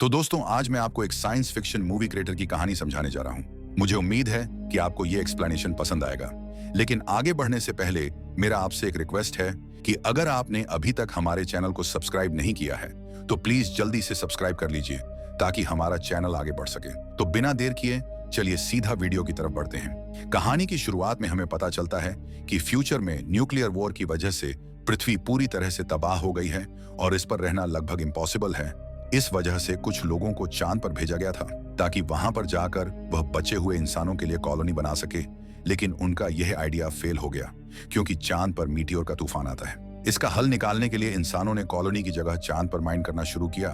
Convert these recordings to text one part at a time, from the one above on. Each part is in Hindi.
तो दोस्तों, आज मैं आपको एक साइंस फिक्शन मूवी क्रिएटर की कहानी समझाने जा रहा हूं। मुझे उम्मीद है कि आपको ये एक्सप्लेनेशन पसंद आएगा। लेकिन आगे बढ़ने से पहले मेरा आपसे एक रिक्वेस्ट है कि अगर आपने अभी तक हमारे चैनल को सब्सक्राइब नहीं किया है तो प्लीज जल्दी से सब्सक्राइब कर लीजिए ताकि हमारा चैनल आगे बढ़ सके। तो बिना देर किए चलिए सीधा वीडियो की तरफ बढ़ते हैं। कहानी की शुरुआत में हमें पता चलता है कि फ्यूचर में न्यूक्लियर वॉर की वजह से पृथ्वी पूरी तरह से तबाह हो गई है और इस पर रहना लगभग इम्पॉसिबल है। इस वजह से कुछ लोगों को चांद पर भेजा गया था ताकि वहां पर जाकर वह बचे हुए इंसानों के लिए कॉलोनी बना सके। लेकिन उनका यह आइडिया फेल हो गया क्योंकि चांद पर मीटियोर का तूफान आता है। इसका हल निकालने के लिए इंसानों ने कॉलोनी की जगह चांद पर माइन करना शुरू किया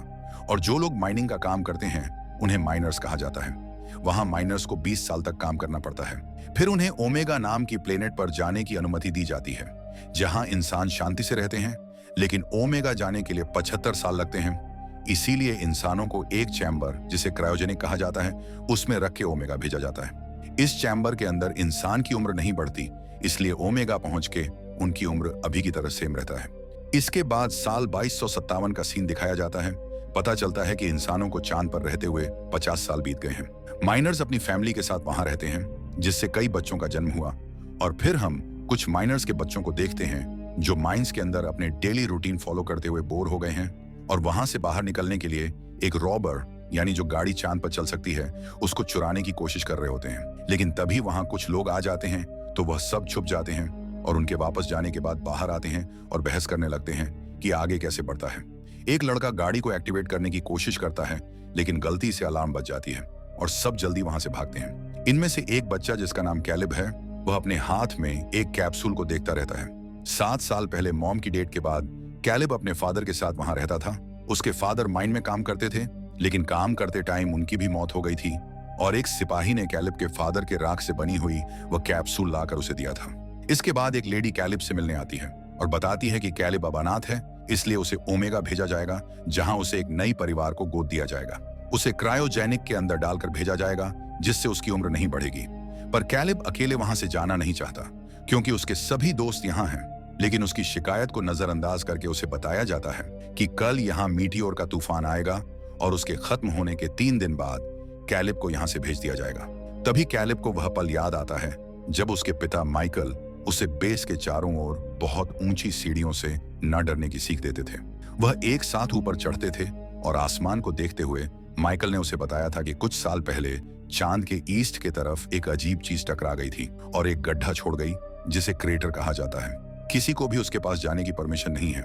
और जो लोग माइनिंग का काम करते हैं उन्हें माइनर्स कहा जाता है। वहां माइनर्स को 20 साल तक काम करना पड़ता है। फिर उन्हें ओमेगा नाम की प्लेनेट पर जाने की अनुमति दी जाती है जहां इंसान शांति से रहते हैं। लेकिन ओमेगा जाने के लिए 75 साल लगते हैं। इसीलिए इंसानों को एक चैम्बर, जिसे क्रायोजेनिक कहा जाता है, उसमें रख के ओमेगा भेजा जाता है। इस चैम्बर के अंदर इंसान की उम्र नहीं बढ़ती, इसलिए ओमेगा पहुंच के उनकी उम्र अभी की तरह सेम रहता है। इसके बाद साल 2257 का सीन दिखाया जाता है। पता चलता है कि इंसानों को चांद पर रहते हुए 50 साल बीत गए हैं। माइनर्स अपनी फैमिली के साथ वहां रहते हैं जिससे कई बच्चों का जन्म हुआ। और फिर हम कुछ माइनर्स के बच्चों को देखते हैं जो माइंस के अंदर अपने डेली रूटीन फॉलो करते हुए बोर हो गए हैं और वहां से बाहर निकलने के लिए एक रॉबर, यानी जो गाड़ी चांद पर चल सकती है, उसको चुराने की कोशिश कर रहे होते हैं। लेकिन तभी वहां कुछ लोग आ जाते हैं तो वह सब छुप जाते हैं और उनके वापस जाने के बाद बाहर आते हैं और बहस करने लगते हैं कि आगे कैसे बढ़ता है। एक लड़का गाड़ी को एक्टिवेट करने की कोशिश करता है लेकिन गलती से अलार्म बज जाती है और सब जल्दी वहां से भागते हैं। इनमें से एक बच्चा जिसका नाम कैलिब है, वह अपने हाथ में एक कैप्सूल को देखता रहता है। 7 साल पहले मॉम की डेट के बाद कैलिब अपने फादर के साथ वहां रहता था। उसके फादर माइन में काम करते थे लेकिन काम करते टाइम उनकी भी मौत हो गई थी और एक सिपाही ने कैलिब के फादर के राख से बनी हुई वह कैप्सूल लाकर उसे दिया था। इसके बाद एक लेडी कैलिब से मिलने आती है और बताती है कि कैलिब अब अनाथ है, इसलिए उसे ओमेगा भेजा जाएगा जहां उसे एक नई परिवार को गोद दिया जाएगा। उसे क्रायोजेनिक के अंदर डालकर भेजा जाएगा जिससे उसकी उम्र नहीं बढ़ेगी। पर कैलिब अकेले वहां से जाना नहीं चाहता क्योंकि उसके सभी दोस्त यहाँ हैं। लेकिन उसकी शिकायत को नजरअंदाज करके उसे बताया जाता है कि कल यहाँ मीटियोर का तूफान आएगा और उसके खत्म होने के 3 दिन बाद कैलिब को यहाँ से भेज दिया जाएगा। तभी कैलिब को वह पल याद आता है जब उसके पिता माइकल उसे बेस के चारों ओर बहुत ऊंची सीढ़ियों से न डरने की सीख देते थे। वह एक साथ ऊपर चढ़ते थे और आसमान को देखते हुए माइकल ने उसे बताया था कि कुछ साल पहले चांद के ईस्ट के तरफ एक अजीब चीज टकरा गई थी और एक गड्ढा छोड़ गई जिसे क्रेटर कहा जाता है। किसी को भी उसके पास जाने की परमिशन नहीं है,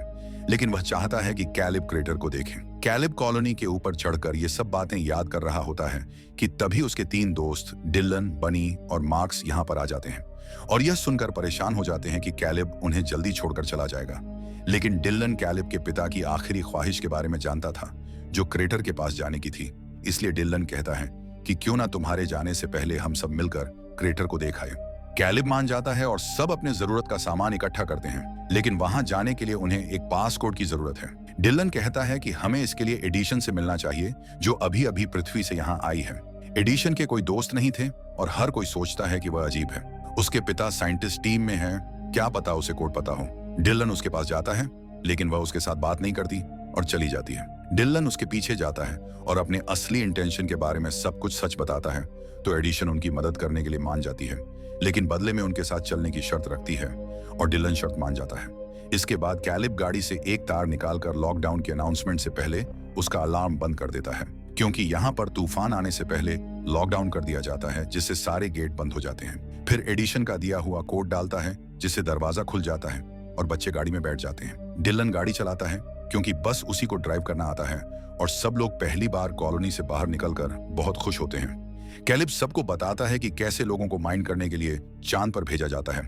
लेकिन वह चाहता है कि कैलिब क्रेटर को देखे। कैलिब कॉलोनी के ऊपर चढ़कर ये सब बातें याद कर रहा होता है कि तभी उसके 3 दोस्त डिलन, बनी और मार्क्स यहाँ पर आ जाते हैं और यह सुनकर परेशान हो जाते हैं कि कैलिब उन्हें जल्दी छोड़कर चला जाएगा। लेकिन डिलन कैलिब के पिता की आखिरी ख्वाहिश के बारे में जानता था जो क्रेटर के पास जाने की थी। इसलिए डिलन कहता है कि क्यों ना तुम्हारे जाने से पहले हम सब मिलकर क्रेटर को देख आए। कैलिब मान जाता है और सब अपने जरूरत का सामान इकट्ठा करते हैं, लेकिन वहां जाने के लिए उन्हें एक पासकोड की जरूरत है। डिलन कहता है कि हमें इसके लिए एडिशन से मिलना चाहिए जो अभी अभी पृथ्वी से यहाँ आई है। एडिशन के कोई दोस्त नहीं थे और हर कोई सोचता है कि वह अजीब है। उसके पिता साइंटिस्ट टीम में है, क्या पता उसे कोड पता हो। डिलन उसके पास जाता है लेकिन वह उसके साथ बात नहीं करती और चली जाती है। डिलन उसके पीछे जाता है और अपने असली इंटेंशन के बारे में सब कुछ सच बताता है तो एडिशन उनकी मदद करने के लिए मान जाती है, लेकिन बदले में उनके साथ चलने की शर्त रखती है और डिलन शर्त मान जाता है। इसके बाद कैलिब गाड़ी से एक तार निकालकर लॉकडाउन के अनाउंसमेंट से पहले उसका अलार्म बंद कर देता है क्योंकि यहाँ पर तूफान आने से पहले लॉकडाउन कर दिया जाता है जिससे सारे गेट बंद हो जाते हैं। फिर एडिशन का दिया हुआ कोड डालता है जिससे दरवाजा खुल जाता है और बच्चे गाड़ी में बैठ जाते हैं। डिलन गाड़ी चलाता है क्योंकि बस उसी को ड्राइव करना आता है और सब लोग पहली बार कॉलोनी से बाहर निकलकर बहुत खुश होते हैं। कैलिब सबको बताता है कि कैसे लोगों को माइन करने के लिए चांद पर भेजा जाता है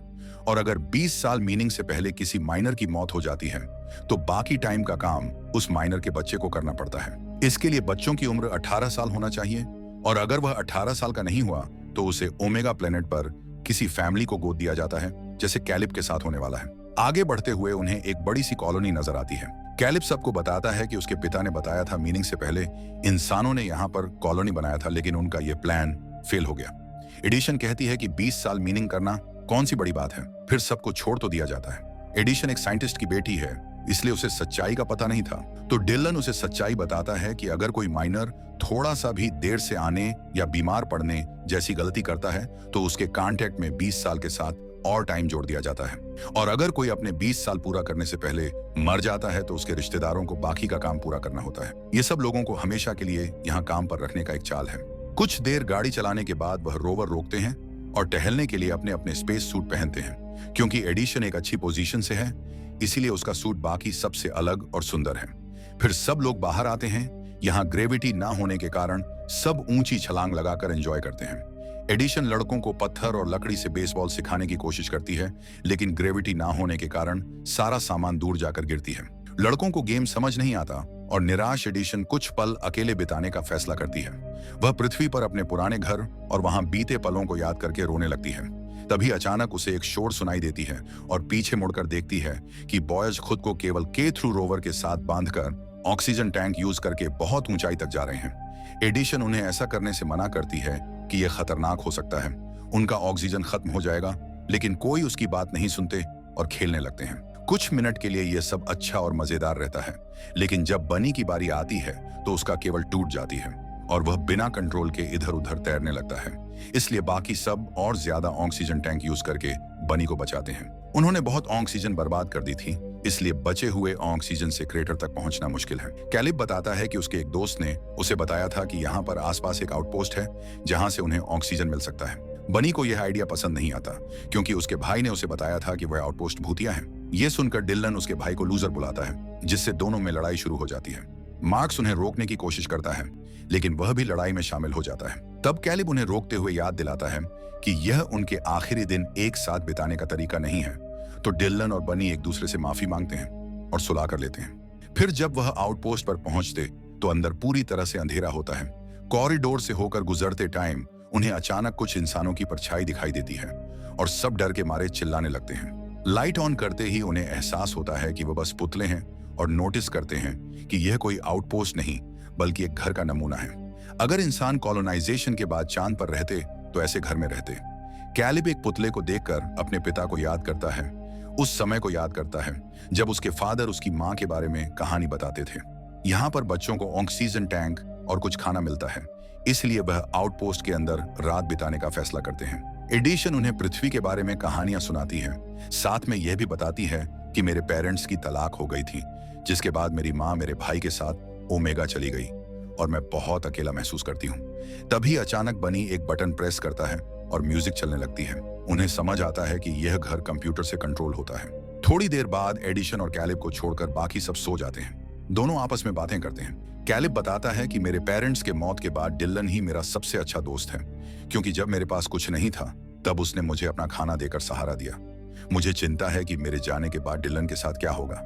और अगर 20 साल मीनिंग से पहले किसी माइनर की मौत हो जाती है तो बाकी टाइम का काम उस माइनर के बच्चे को करना पड़ता है। इसके लिए बच्चों की उम्र 18 साल होना चाहिए और अगर वह 18 साल का नहीं हुआ तो उसे ओमेगा प्लेनेट पर किसी फैमिली को गोद दिया जाता है जैसे कैलिब के साथ होने वाला है। आगे बढ़ते हुए उन्हें एक बड़ी सी कॉलोनी नजर आती है। कैलिब सबको बताता है कि उसके पिता ने बताया था मीनिंग से पहले इंसानों ने यहाँ पर कॉलोनी बनाया था लेकिन उनका यह प्लान फेल हो गया। एडिशन कहती है कि 20 साल मीनिंग करना कौन सी बड़ी बात है, फिर सबको छोड़ तो दिया जाता है। एडिशन एक साइंटिस्ट की बेटी है इसलिए उसे सच्चाई का पता नहीं था। तो डिलन उसे सच्चाई बताता है कि अगर कोई माइनर थोड़ा सा भी देर से आने या बीमार पड़ने जैसी गलती करता है तो उसके कॉन्ट्रैक्ट में 20 साल के साथ और टाइम जोड़ दिया जाता है, और अगर कोई अपने 20 साल पूरा करने से पहले मर जाता है तो उसके रिश्तेदारों को बाकी का काम पूरा करना होता है। ये सब लोगों को हमेशा के लिए यहाँ काम पर रखने का एक चाल है। कुछ देर गाड़ी चलाने के बाद वह रोवर रोकते हैं और टहलने के लिए अपने अपने स्पेस सूट पहनते हैं। क्योंकि एडिशन एक अच्छी पोजीशन से है, इसीलिए उसका सूट बाकी सबसे अलग और सुंदर है। फिर सब लोग बाहर आते हैं। यहाँ ग्रेविटी ना होने के कारण सब ऊंची छलांग लगाकर एंजॉय करते हैं। एडिशन लड़कों को पत्थर और लकड़ी से बेसबॉल सिखाने की कोशिश करती है, लेकिन ग्रेविटी ना होने के कारण सारा सामान दूर जाकर गिरती है। लड़कों को गेम समझ नहीं आता और निराश एडिशन कुछ पल अकेले बिताने का फैसला करती है। वह पृथ्वी पर अपने पुराने घर और वहां बीते पलों को याद करके रोने लगती है। तभी अचानक उसे एक शोर सुनाई देती है और पीछे मुड़कर देखती है कि बॉयज खुद को केवल के-थ्रू रोवर के साथ बांधकर ऑक्सीजन टैंक यूज करके बहुत ऊंचाई तक जा रहे हैं। एडिशन उन्हें ऐसा करने से मना करती है कि यह खतरनाक हो सकता है, उनका ऑक्सीजन खत्म हो जाएगा, लेकिन कोई उसकी बात नहीं सुनते और खेलने लगते हैं। कुछ मिनट के लिए यह सब अच्छा और मजेदार रहता है, लेकिन जब बनी की बारी आती है तो उसका केबल टूट जाती है और वह बिना कंट्रोल के इधर उधर तैरने लगता है। इसलिए बाकी सब और ज्यादा ऑक्सीजन टैंक यूज करके बनी को बचाते हैं। उन्होंने बहुत ऑक्सीजन बर्बाद कर दी थी, इसलिए बचे हुए ऑक्सीजन से क्रेटर तक पहुंचना मुश्किल है। कैलिब बताता है कि उसके एक दोस्त ने उसे बताया था कि यहाँ पर आसपास एक आउटपोस्ट है जहां से उन्हें ऑक्सीजन मिल सकता है। बनी को यह आइडिया पसंद नहीं आता क्योंकि उसके भाई ने उसे बताया था कि वह आउटपोस्ट भूतिया है। यह सुनकर डिलन उसके भाई को लूजर बुलाता है, जिससे दोनों में लड़ाई शुरू हो जाती है। मार्क्स उन्हें रोकने की कोशिश करता है, लेकिन वह भी लड़ाई में शामिल हो जाता है। तब कैलिब उन्हें रोकते हुए याद दिलाता है कि यह उनके आखिरी दिन एक साथ बिताने का तरीका नहीं है। तो डिलन और बनी एक दूसरे से माफी मांगते हैं और सुलह कर लेते हैं। फिर जब वह आउटपोस्ट पर पहुंचते तो अंदर पूरी तरह से अंधेरा होता है। कॉरिडोर से होकर गुजरते टाइम उन्हें अचानक कुछ इंसानों की परछाई दिखाई देती है और सब डर के मारे चिल्लाने लगते हैं। लाइट ऑन करते ही उन्हें एहसास होता है कि वह बस पुतले हैं और नोटिस करते हैं कि यह कोई आउटपोस्ट नहीं बल्कि एक घर का नमूना है। अगर इंसान कॉलोनाइजेशन के बाद चांद पर रहते तो ऐसे घर में रहते। कैलिब एक पुतले को देखकर अपने पिता को याद करता है, उस समय को याद करता है जब उसके फादर उसकी माँ के बारे में कहानी बताते थे। यहाँ पर बच्चों को ऑक्सीजन टैंक और कुछ खाना मिलता है, इसलिए वह आउटपोस्ट के अंदर रात बिताने का फैसला करते हैं। एडिशन उन्हें पृथ्वी के बारे में कहानियां सुनाती है, साथ में यह भी बताती है कि मेरे पेरेंट्स की तलाक हो गई थी, जिसके बाद मेरी माँ मेरे भाई के साथ ओमेगा चली गई और मैं बहुत अकेला महसूस करती हूँ। तभी अचानक बनी एक बटन प्रेस करता है और म्यूजिक चलने लगती है। उन्हें समझ आता है कि यह घर कंप्यूटर से कंट्रोल होता है। थोड़ी देर बाद एडिशन और कैलिब को छोड़कर बाकी सब सो जाते हैं। दोनों आपस में बातें करते हैं। कैलिब बताता है कि मेरे पेरेंट्स के मौत के बाद डिलन ही मेरा सबसे अच्छा दोस्त है, क्योंकि जब मेरे पास कुछ नहीं था तब उसने मुझे अपना खाना देकर सहारा दिया। मुझे चिंता है कि मेरे जाने के बाद डिलन के साथ क्या होगा।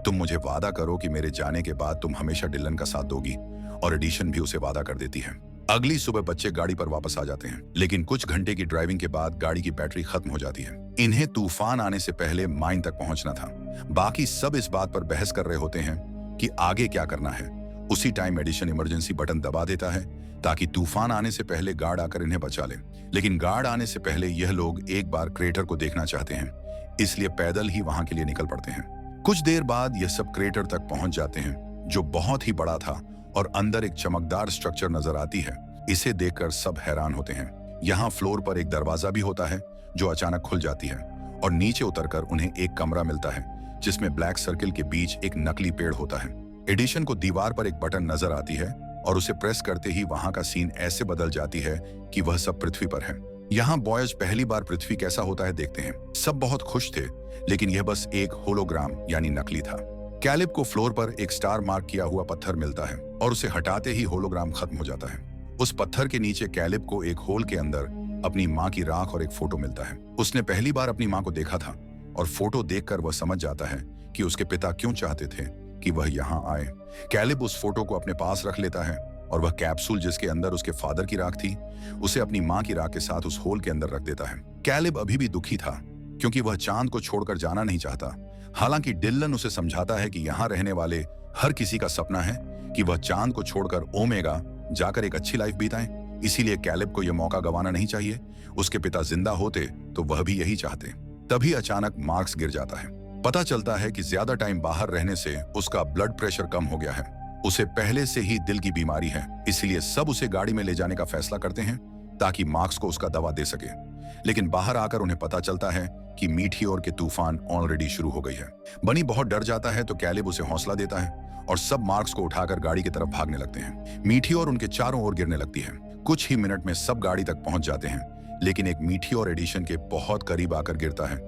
तुम मुझे वादा करो कि मेरे जाने के बाद तुम हमेशा डिलन का साथ दोगी, और एडिशन भी उसे वादा कर देती है। अगली सुबह बच्चे गाड़ी पर वापस आ जाते हैं, लेकिन कुछ घंटे की ड्राइविंग के बाद गाड़ी की बैटरी खत्म हो जाती है। इन्हें तूफान आने से पहले माइन तक पहुंचना था। बाकी सब इस बात पर बहस कर रहे होते हैं कि आगे क्या करना है। उसी टाइम एडिशन इमरजेंसी बटन दबा देता है ताकि तूफान आने से पहले गार्ड आकर इन्हें बचा ले। लेकिन गार्ड आने से पहले यह लोग एक बार क्रेटर को देखना चाहते हैं, इसलिए पैदल ही वहां के लिए निकल पड़ते हैं। कुछ देर बाद यह सब क्रेटर तक पहुंच जाते हैं, जो बहुत ही बड़ा था और अंदर एक चमकदार स्ट्रक्चर नजर आती है। इसे देखकर सब हैरान होते हैं। यहाँ फ्लोर पर एक दरवाजा भी होता है जो अचानक खुल जाती है और नीचे उतरकर उन्हें एक कमरा मिलता है जिसमें ब्लैक सर्किल के बीच एक नकली पेड़ होता है। एडिशन को दीवार पर एक बटन नजर आती है और उसे प्रेस करते ही वहां का सीन ऐसे बदल जाती है कि वह सब पृथ्वी पर है। यहाँ बॉयज पहली बार पृथ्वी कैसा होता है देखते हैं। सब बहुत खुश थे, लेकिन यह बस एक होलोग्राम यानी नकली था। कैलिब को फ्लोर पर एक स्टार मार्क किया हुआ पत्थर मिलता है और उसे हटाते ही होलोग्राम खत्म हो जाता है। उस पत्थर के नीचे कैलिब को एक होल के अंदर अपनी माँ की राख और एक फोटो मिलता है। उसने पहली बार अपनी माँ को देखा था और फोटो देखकर वह समझ जाता है कि उसके पिता क्यों चाहते थे कि वह यहाँ आए। कैलिब उस फोटो को अपने पास रख लेता है और वह कैप्सूल जिसके अंदर उसके फादर की राख थी, उसे अपनी माँ की राख के साथ उस होल के अंदर रख देता है। कैलिब अभी भी दुखी था क्योंकि वह चांद को छोड़कर जाना नहीं चाहता। हालांकि डिलन उसे समझाता है कि यहाँ रहने वाले हर किसी का सपना है कि वह चांद को छोड़कर ओमेगा जाकर एक अच्छी लाइफ बिताएं। इसीलिए कैलिब को यह मौका गंवाना नहीं चाहिए। उसके पिता जिंदा होते तो वह भी यही चाहते। तभी अचानक मार्क्स गिर जाता है। पता चलता है कि ज्यादा टाइम बाहर रहने से उसका ब्लड प्रेशर कम हो गया है। उसे पहले से ही दिल की बीमारी है, इसलिए सब उसे गाड़ी में ले जाने का फैसला करते हैं ताकि मार्क्स को उसका दवा दे सके। लेकिन बाहर आकर उन्हें पता चलता है कि मीटियोर के तूफान ऑलरेडी शुरू हो गई है। बनी बहुत डर जाता है तो कैलिब उसे हौसला देता है और सब मार्क्स को उठाकर गाड़ी की तरफ भागने लगते हैं। मीटियोर उनके चारों ओर गिरने लगती है। कुछ ही मिनट में सब गाड़ी तक पहुंच जाते हैं, लेकिन एक मीटियोर एडिशन के बहुत करीब आकर गिरता है,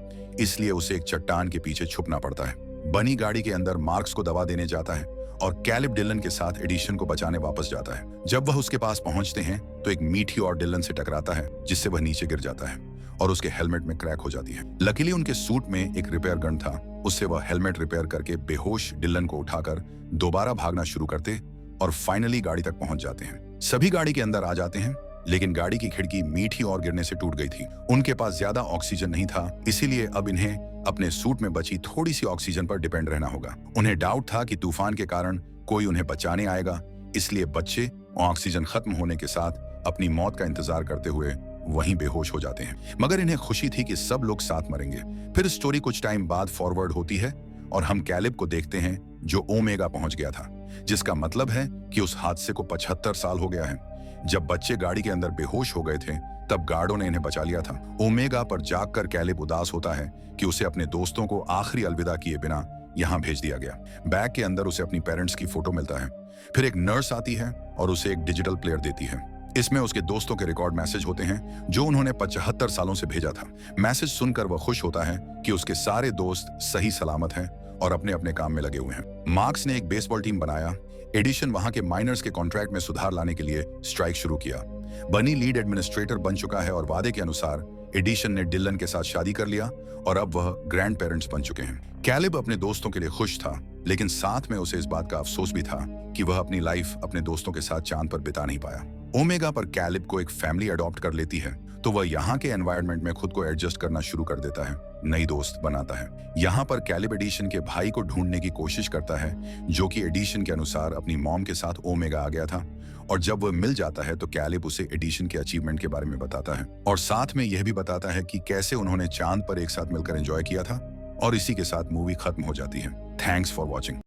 इसलिए उसे एक चट्टान के पीछे छुपना पड़ता है। बनी गाड़ी के अंदर मार्क्स को दवा देने जाता है और कैलिब डिलन के साथ एडिशन को बचाने वापस जाता है। जब वह उसके पास पहुंचते हैं तो एक मीटियोर डिलन से टकराता है, जिससे वह नीचे गिर जाता है और उसके हेलमेट में क्रैक हो जाती है। लकीली उनके सूट में एक रिपेयर गन था, उससे वह हेलमेट रिपेयर करके बेहोश डिलन को उठाकर दोबारा भागना शुरू करते और फाइनली गाड़ी तक पहुंच जाते हैं। सभी गाड़ी के अंदर आ जाते हैं, लेकिन गाड़ी की खिड़की मीटियोर गिरने से टूट गई थी। उनके पास ज्यादा ऑक्सीजन नहीं था, इसीलिए अब इन्हें अपने सूट में बची थोड़ी सी ऑक्सीजन पर डिपेंड रहना होगा। उन्हें डाउट था कि तूफान के कारण कोई उन्हें बचाने आएगा, इसलिए बच्चे ऑक्सीजन खत्म होने के साथ अपनी मौत का इंतजार करते हुए वहीं बेहोश हो जाते हैं। मगर इन्हें खुशी थी कि सब लोग साथ मरेंगे। फिर स्टोरी कुछ टाइम बाद फॉरवर्ड होती है और हम कैलिब को देखते हैं जो ओमेगा पहुंच गया था, जिसका मतलब है कि उस हादसे को 75 साल हो गया है। जब बच्चे गाड़ी के अंदर बेहोश हो गए थे तब गार्डों ने इन्हें बचा लिया था। ओमेगा पर जागकर कैलिब उदास होता है कि उसे अपने दोस्तों को आखिरी अलविदा किए बिना यहाँ भेज दिया गया। बैग के अंदर उसे अपनी पेरेंट्स की फोटो मिलता है। फिर एक नर्स आती है और उसे एक डिजिटल प्लेयर देती है। इसमें उसके दोस्तों के रिकॉर्ड मैसेज होते हैं जो उन्होंने 75 सालों से भेजा था। मैसेज सुनकर वह खुश होता है कि उसके सारे दोस्त सही सलामत हैं और अपने अपने काम में लगे हुए हैं। मार्क्स ने एक बेसबॉल टीम बनाया। एडिशन वहां के माइनर्स के कॉन्ट्रैक्ट में सुधार लाने के लिए स्ट्राइक शुरू किया। बनी लीड एडमिनिस्ट्रेटर बन चुका है और वादे के अनुसार एडिशन ने डिलन के साथ शादी कर लिया और अब वह ग्रैंड पेरेंट्स बन चुके हैं। कैलिब अपने दोस्तों के लिए खुश था, लेकिन साथ में उसे इस बात का अफसोस भी था कि वह अपनी लाइफ अपने दोस्तों के साथ चांद पर बिता नहीं पाया। ओमेगा पर कैलिब को एक फैमिली अडॉप्ट कर लेती है तो वह यहाँ के एनवायरनमेंट में खुद को एडजस्ट करना शुरू कर देता है, नई दोस्त बनाता है। यहाँ पर कैलिब एडिशन के भाई को ढूंढने की कोशिश करता है, जो कि एडिशन के अनुसार अपनी मॉम के साथ ओमेगा आ गया था। और जब वह मिल जाता है तो कैलिब उसे एडिशन के अचीवमेंट के बारे में बताता है और साथ में यह भी बताता है कि कैसे उन्होंने चांद पर एक साथ मिलकर एंजॉय किया था। और इसी के साथ मूवी खत्म हो जाती है। Thanks for watching.